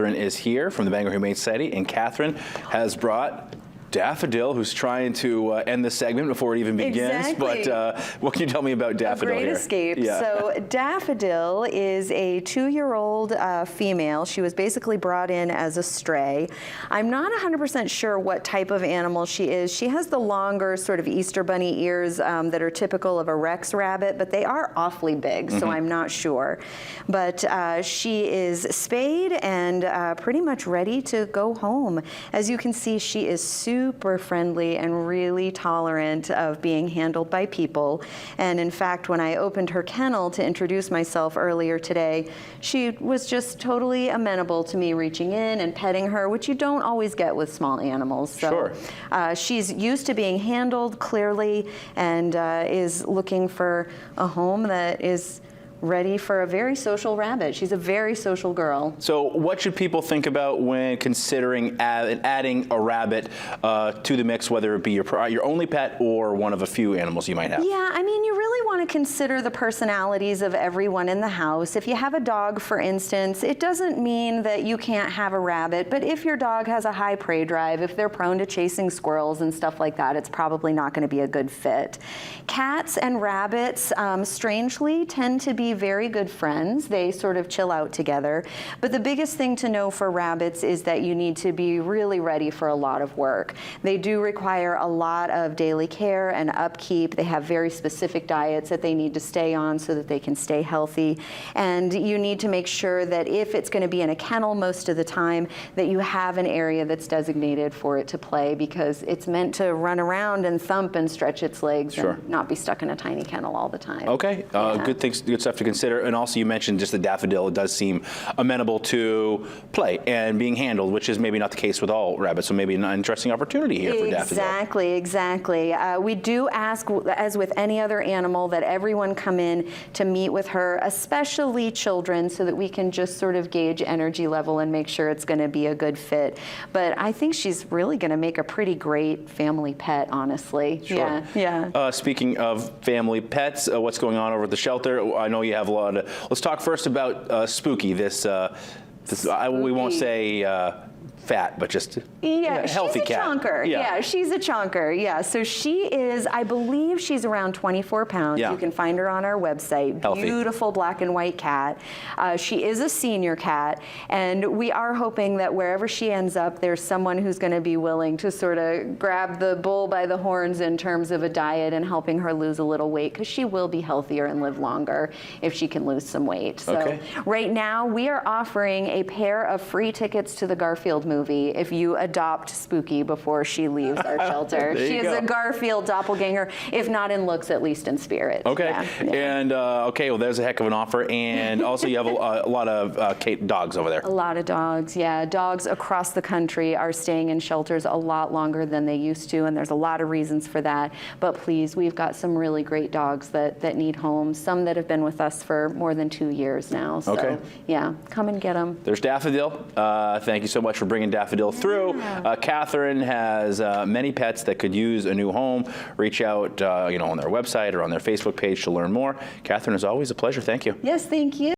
Catherine is here from the Bangor Humane Society, and Catherine has brought Daffodil, who's trying to end the segment before it even begins. Exactly. But what can you tell me about Daffodil Great here? escape. Yeah. So Daffodil is a 2-year-old female. She was basically brought in as a stray. I'm not 100% sure what type of animal she is. She has the longer sort of Easter bunny ears that are typical of a Rex rabbit, but they are awfully big, so I'm not sure. But she is spayed and pretty much ready to go home. As you can see, she is super friendly and really tolerant of being handled by people. And in fact, when I opened her kennel to introduce myself earlier today, she was just totally amenable to me reaching in and petting her, which you don't always get with small animals. So, sure. She's used to being handled clearly and is looking for a home that is ready for a very social rabbit. She's a very social girl. So what should people think about when considering adding a rabbit to the mix, whether it be your only pet or one of a few animals you might have? Yeah, I mean, you really want to consider the personalities of everyone in the house. If you have a dog, for instance, it doesn't mean that you can't have a rabbit, but if your dog has a high prey drive, if they're prone to chasing squirrels and stuff like that, it's probably not going to be a good fit. Cats and rabbits, strangely, tend to be very good friends. They sort of chill out together. But the biggest thing to know for rabbits is that you need to be really ready for a lot of work. They do require a lot of daily care and upkeep. They have very specific diets that they need to stay on so that they can stay healthy. And you need to make sure that if it's going to be in a kennel most of the time, that you have an area that's designated for it to play, because it's meant to run around and thump and stretch its legs and not be stuck in a tiny kennel all the time. Okay, good stuff to consider. And also you mentioned just the Daffodil. It does seem amenable to play and being handled, which is maybe not the case with all rabbits. So maybe an interesting opportunity here for Daffodil. Exactly. We do ask, as with any other animal, that everyone come in to meet with her, especially children, so that we can just sort of gauge energy level and make sure it's going to be a good fit. But I think she's really going to make a pretty great family pet, honestly. Sure. Yeah. Speaking of family pets, what's going on over at the shelter? I know you have a lot of. Let's talk first about Spooky. We won't say fat, but just healthy cat. Chonker. Yeah, she's a chonker. Yeah, so she is, I believe she's around 24 pounds. Yeah. You can find her on our website. Healthy. Beautiful black and white cat. She is a senior cat, and we are hoping that wherever she ends up, there's someone who's going to be willing to sort of grab the bull by the horns in terms of a diet and helping her lose a little weight, because she will be healthier and live longer if she can lose some weight. So right now, we are offering a pair of free tickets to the Garfield movie if you adopt Spooky before she leaves our shelter. She is a Garfield doppelganger, if not in looks, at least in spirit. Okay. Yeah. And well, there's a heck of an offer. And also you have a lot of dogs over there. A lot of dogs, yeah. Dogs across the country are staying in shelters a lot longer than they used to, and there's a lot of reasons for that. But please, we've got some really great dogs that need homes, some that have been with us for more than 2 years now. So, yeah, come and get them. There's Daffodil. Thank you so much for bringing Daffodil through. Catherine has many pets that could use a new home. Reach out on their website or on their Facebook page to learn more. Catherine, as always, a pleasure. Thank you. Yes, thank you.